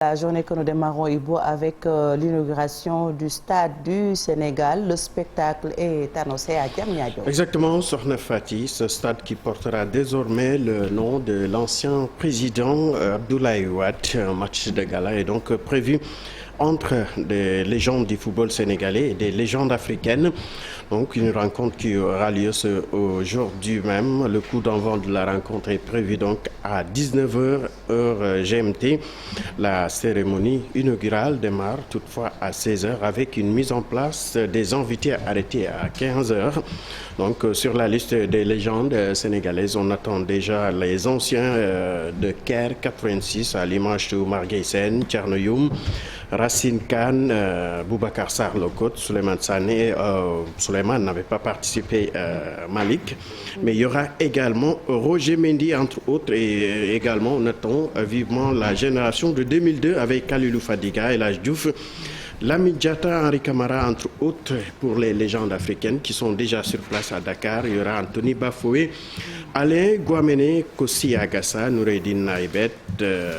La journée que nous démarrons, Ibo, avec l'inauguration du Stade du Sénégal. Le spectacle est annoncé à Diamniadio. Exactement, Sokhna Fati, ce stade qui portera désormais le nom de l'ancien président Abdoulaye Wade. Un match de gala est donc prévu entre des légendes du football sénégalais et des légendes africaines. Donc une rencontre qui aura lieu aujourd'hui même. Le coup d'envoi de la rencontre est prévu donc à 19h heure GMT. La cérémonie inaugurale démarre toutefois à 16h avec une mise en place des invités arrêtés à 15h. Donc sur la liste des légendes sénégalaises, on attend déjà les anciens de Caire 86 à l'image de Oumar Gueye Sène, Thierno Youm, Racine Kane, Boubacar Sarr Locotte, Souleymane Sané. Souleymane n'avait pas participé, Malik. Mais il y aura également Roger Mendy, entre autres, et également on attend vivement la génération de 2002 avec Kalilou Fadiga, El Hadj Diouf, Lamine Diatta, Henri Camara, entre autres, pour les légendes africaines qui sont déjà sur place à Dakar. Il y aura Anthony Bafoué, Alain Guamene, Kossi Agassa, Noureddine Naïbet,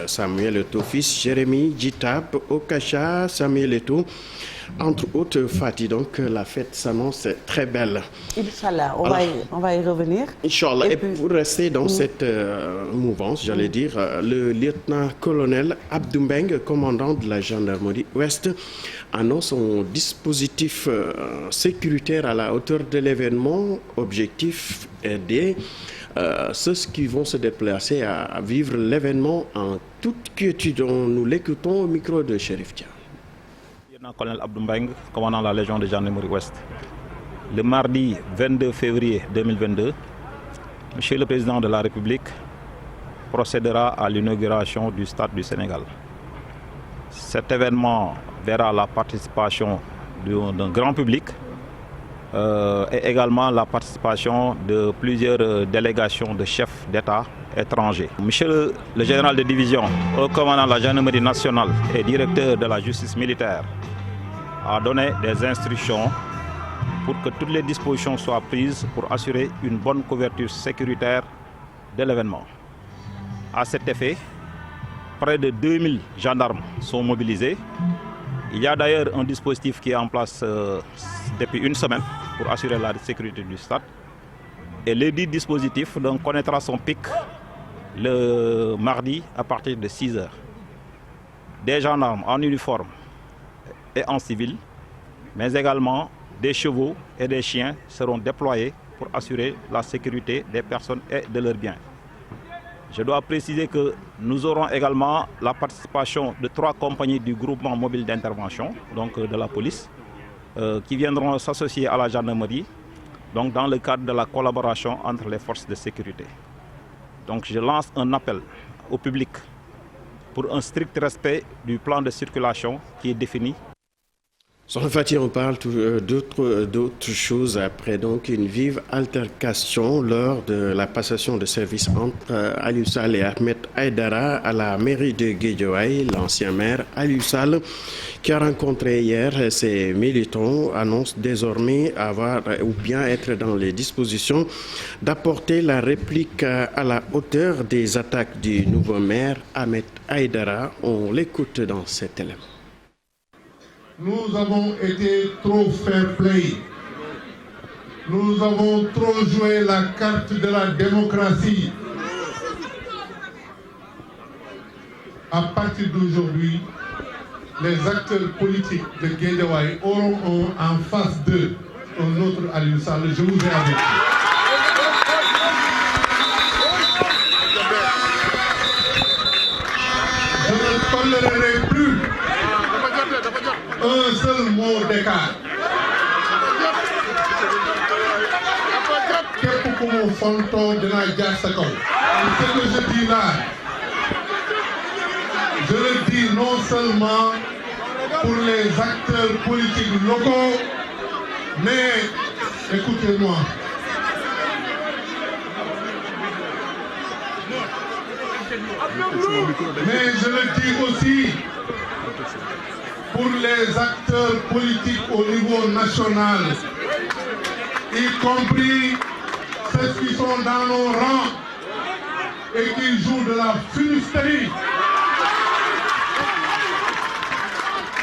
Samuel Eto'o fils, Jérémy Djitab, Okacha, Samuel Eto'o, entre autres. Fatih, donc la fête s'annonce très belle. Inch'Allah, on va y revenir. Inch'Allah. Et pour rester dans cette mouvance, j'allais dire, le lieutenant-colonel Abdou Mbeng, commandant de la gendarmerie Ouest, annonce un dispositif sécuritaire à la hauteur de l'événement. Objectif aider ceux qui vont se déplacer à vivre l'événement en toute quiétude. Nous l'écoutons au micro de Chérif Dia. Colonel Abdou Mbeng, commandant la Légion de gendarmerie Ouest. Le mardi 22 février 2022, Monsieur le Président de la République procédera à l'inauguration du Stade du Sénégal. Cet événement verra la participation d'un grand public et également la participation de plusieurs délégations de chefs d'État étrangers. Monsieur le général de division, commandant de la gendarmerie nationale et directeur de la justice militaire, a donné des instructions pour que toutes les dispositions soient prises pour assurer une bonne couverture sécuritaire de l'événement. À cet effet, près de 2000 gendarmes sont mobilisés. Il y a d'ailleurs un dispositif qui est en place depuis une semaine pour assurer la sécurité du stade. Et le dit dispositif donc, connaîtra son pic le mardi à partir de 6h. Des gendarmes en uniforme et en civil, mais également des chevaux et des chiens seront déployés pour assurer la sécurité des personnes et de leurs biens. Je dois préciser que nous aurons également la participation de 3 compagnies du groupement mobile d'intervention, donc de la police, qui viendront s'associer à la gendarmerie, donc dans le cadre de la collaboration entre les forces de sécurité. Donc je lance un appel au public pour un strict respect du plan de circulation qui est défini. Sokhna Fati, on parle d'autres choses après donc une vive altercation lors de la passation de service entre Aliou Sall et Ahmed Aïdara à la mairie de Guédiawaye. L'ancien maire Aliou Sall, qui a rencontré hier ses militants, annonce désormais avoir ou bien être dans les dispositions d'apporter la réplique à la hauteur des attaques du nouveau maire Ahmed Aïdara. On l'écoute dans cet élément. Nous avons été trop fair play. Nous avons trop joué la carte de la démocratie. À partir d'aujourd'hui, les acteurs politiques de Guédiawaye auront en face d'eux un autre Aliou Sall. Je vous ai averti. Je ne tolérerai plus un seul mot d'écart. Képp ku mu fontoo dinaa jaar sa kaw. Ce que je dis là, je le dis non seulement pour les acteurs politiques locaux, mais écoutez-moi. Mais je le dis aussi pour les acteurs politiques au niveau national, y compris ceux qui sont dans nos rangs et qui jouent de la fumisterie.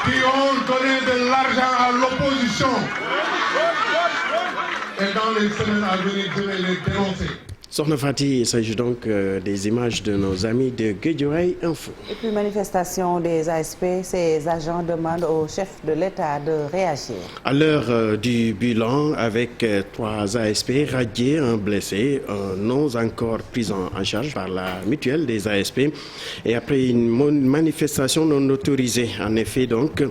qui ont donné de l'argent à l'opposition. Et dans les semaines à venir, je vais les dénoncer. Sokhna Fati, il s'agit donc des images de nos amis de Guédiawaye Info. Et puis manifestation des ASP, ces agents demandent au chef de l'État de réagir. À l'heure du bilan, avec 3 ASP radiés, un blessé, non encore pris en charge par la mutuelle des ASP, et après une manifestation non autorisée. En effet, donc,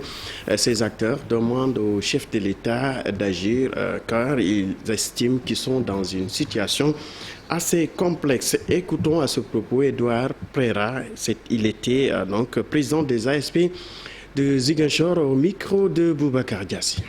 ces acteurs demandent au chef de l'État d'agir car ils estiment qu'ils sont dans une situation assez complexe. Écoutons à ce propos Edouard Préra, il était donc président des ASP de Ziguinchor au micro de Boubacar Diassi.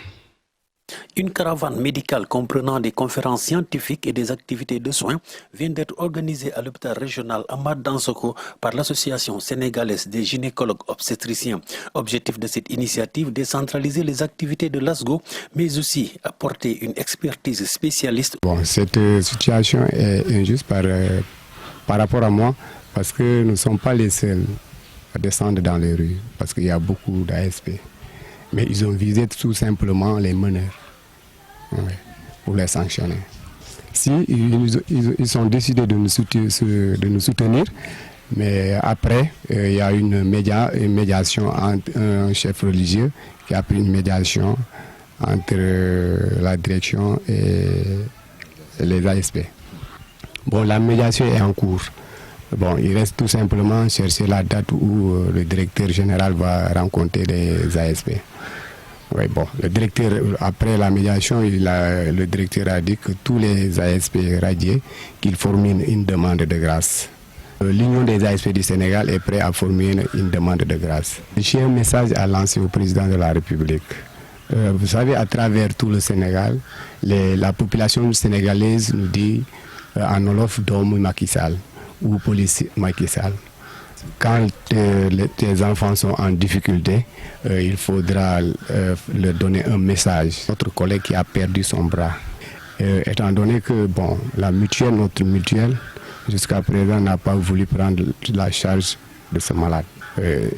Une caravane médicale comprenant des conférences scientifiques et des activités de soins vient d'être organisée à l'hôpital régional Ahmad Dansoko par l'association sénégalaise des gynécologues obstétriciens. Objectif de cette initiative, décentraliser les activités de l'ASGO, mais aussi apporter une expertise spécialiste. Bon, cette situation est injuste par rapport à moi, parce que nous ne sommes pas les seuls à descendre dans les rues, parce qu'il y a beaucoup d'ASP. Mais ils ont visé tout simplement les meneurs, pour les sanctionner. Si ils ont décidé de nous soutenir, mais après, il y a une médiation entre un chef religieux qui a pris une médiation entre la direction et les ASP. Bon, la médiation est en cours. Bon, il reste tout simplement chercher la date où le directeur général va rencontrer les ASP. Oui, bon, le directeur, après la médiation, le directeur a dit que tous les ASP radiés, qu'ils formulent une demande de grâce. L'Union des ASP du Sénégal est prête à formuler une demande de grâce. J'ai un message à lancer au président de la République. Vous savez, à travers tout le Sénégal, la population sénégalaise nous dit en Wolof doomu Macky Sall ou police Macky Sall. Quand tes enfants sont en difficulté, il faudra leur donner un message. Notre collègue qui a perdu son bras, étant donné que bon, notre mutuelle, jusqu'à présent n'a pas voulu prendre la charge de ce malade.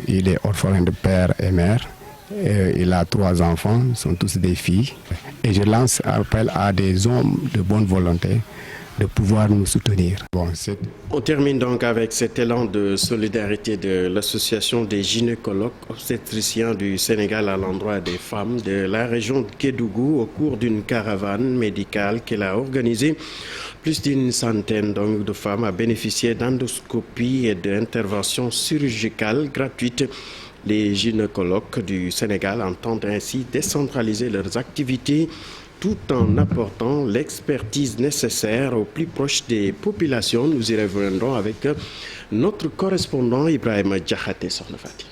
Il est orphelin de père et mère. Il a 3 enfants, ils sont tous des filles. Et je lance appel à des hommes de bonne volonté de pouvoir nous soutenir. Bon, on termine donc avec cet élan de solidarité de l'association des gynécologues obstétriciens du Sénégal à l'endroit des femmes de la région de Kédougou au cours d'une caravane médicale qu'elle a organisée. Plus d'une centaine donc de femmes ont bénéficié d'endoscopie et d'interventions chirurgicales gratuites. Les gynécologues du Sénégal entendent ainsi décentraliser leurs activités tout en apportant l'expertise nécessaire au plus proche des populations. Nous y reviendrons avec notre correspondant Ibrahima Diakhaté Sokhna Fati.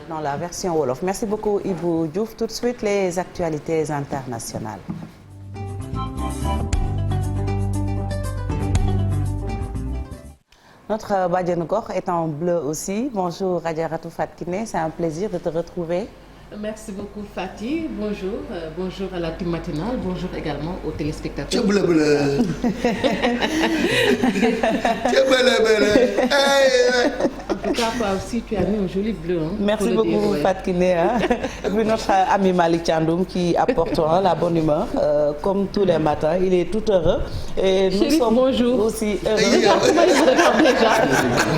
Dans la version Wolof. Merci beaucoup Ibou Diouf. Tout de suite les actualités internationales. Notre Badiane Gor est en bleu aussi. Bonjour Adjaratou Fatkine, c'est un plaisir de te retrouver. Merci beaucoup Fatih, bonjour, bonjour à la team matinale, bonjour également aux téléspectateurs. En tout cas, toi aussi tu as mis un joli bleu. Hein, merci beaucoup Fatkine. Hein. Et puis notre ami Malik Chandoum qui apporte la bonne humeur, comme tous les matins, il est tout heureux. Et nous sommes bonjour. Aussi heureux.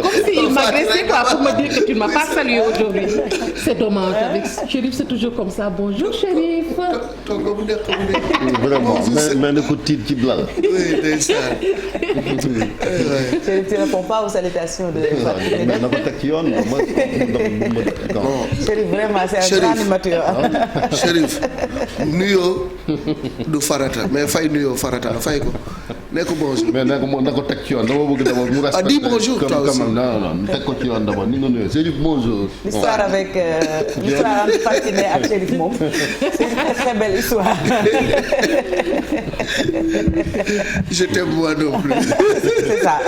Comme s'il m'agressait pour me dire que tu ne m'as pas salué aujourd'hui. C'est dommage avec Chérif, c'est toujours comme ça. Bonjour Chérif. Vraiment, mais le coup de titre qui blague. Oui, c'est ça. Chérif, tu ne réponds pas aux salutations de Fatkine. Chérif, vraiment, c'est un grand animateur. Chérif, nuyo du farata, mais fay nuyo farata, fay ko. Ne ko bonjour. Mais ne ko tek ci yoon dama bëgg d'abord mu respecter. Dis bonjour toi aussi. Non, tek ko ci yoon d'abord ni nga nuyo. Chérif bonjour. L'histoire avec l'histoire entre Fatkine ak Chérif moom, c'est une très très belle histoire. Je t'aime moi non plus. C'est ça.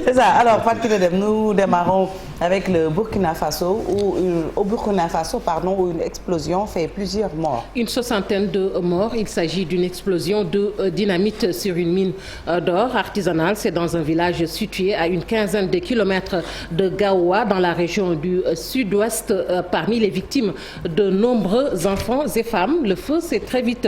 C'est ça. Alors Fatkine Dem, nous démarrons avec le Burkina Faso au Burkina Faso, où une explosion fait plusieurs morts. Une soixantaine de morts. Il s'agit d'une explosion de dynamite sur une mine d'or artisanal. C'est dans un village situé à une quinzaine de kilomètres de Gaoua, dans la région du sud-ouest. Parmi les victimes, de nombreux enfants et femmes. Le feu s'est très vite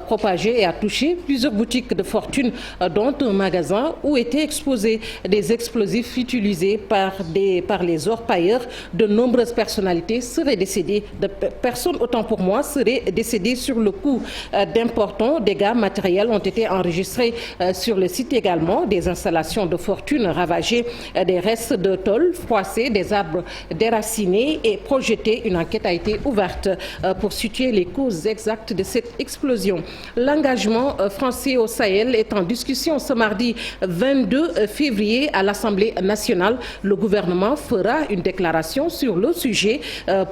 propagé et a touché plusieurs boutiques de fortune, dont un magasin où étaient exposés des explosifs utilisés par les orpailleurs. De nombreuses personnalités seraient décédées, personnes autant pour moi seraient décédées sur le coup. D'importants dégâts matériels ont été enregistrés sur le site également. Des installations de fortune ravagées, des restes de tôles froissées, des arbres déracinés et projetés. Une enquête a été ouverte pour situer les causes exactes de cette explosion. L'engagement français au Sahel est en discussion ce mardi 22 février à l'Assemblée nationale. Le gouvernement fera une déclaration sur le sujet.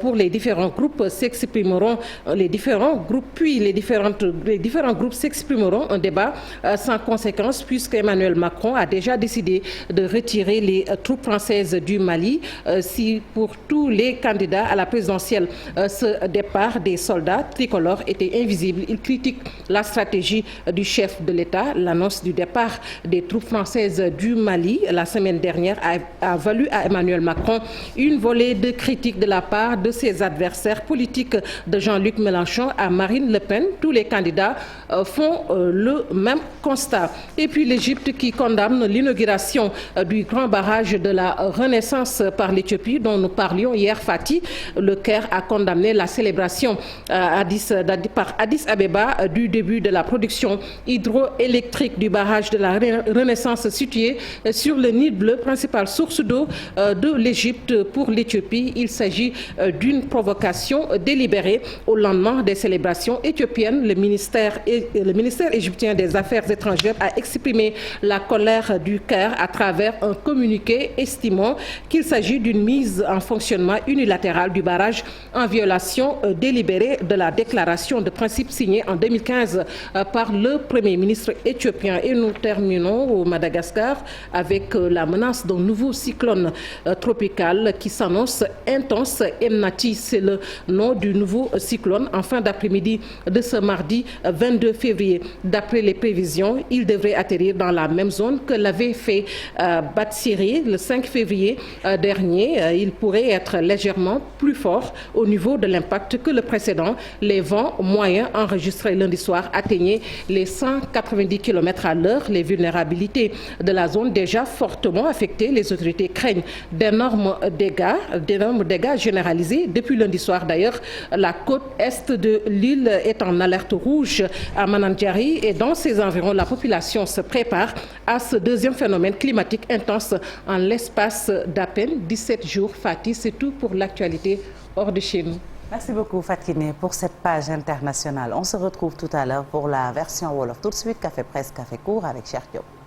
Pour les différents groupes s'exprimeront les différents groupes, puis les différents groupes s'exprimeront. Un débat sans conséquence puisque Emmanuel Macron a déjà décidé de retirer les troupes françaises du Mali. Si pour tous les candidats à la présidentielle ce départ des soldats tricolores était invisible, il critique la stratégie du chef de l'État. L'annonce du départ des troupes françaises du Mali la semaine dernière a valu à Emmanuel Macron une volée de critiques de la part de ses adversaires politiques, de Jean-Luc Mélenchon à Marine Le Pen. Tous les candidats font le même constat. Et puis l'Égypte qui condamne l'inauguration du grand barrage de la Renaissance par l'Éthiopie dont nous parlions hier, Fatih. Le Caire a condamné la célébration par Addis Abeba du début de la production hydroélectrique du barrage de la Renaissance situé sur le Nil Bleu, principale source d'eau de l'Égypte pour l'Éthiopie. Il s'agit d'une provocation délibérée. Au lendemain des célébrations éthiopiennes, le ministère égyptien des Affaires étrangères a exprimé la colère du Caire à travers un communiqué estimant qu'il s'agit d'une mise en fonctionnement unilatérale du barrage en violation délibérée de la déclaration de principe signée en 2015 par le Premier ministre éthiopien. Et nous terminons au Madagascar avec la menace d'un nouveau cyclone tropical qui s'annonce intense. Emnati, c'est le nom du nouveau cyclone. En fin d'après-midi de ce mardi 22 février, d'après les prévisions, il devrait atterrir dans la même zone que l'avait fait Batsiri le 5 février dernier. Il pourrait être légèrement plus fort au niveau de l'impact que le précédent. Les vents moyens enregistrés lundi soir atteignaient les 190 km à l'heure. Les vulnérabilités de la zone déjà fortement affectée. Les autorités craignent d'énormes dégâts généralisés. Depuis lundi soir d'ailleurs, la côte est de l'île est en alerte rouge à Manandjari et dans ses environs, la population se prépare à ce deuxième phénomène climatique intense en l'espace d'à peine 17 jours. Fatih, c'est tout pour l'actualité hors de chez nous. Merci beaucoup Fatkine pour cette page internationale. On se retrouve tout à l'heure pour la version Wolof. Tout de suite, Café Presse, Café Court avec Cheikh Diop.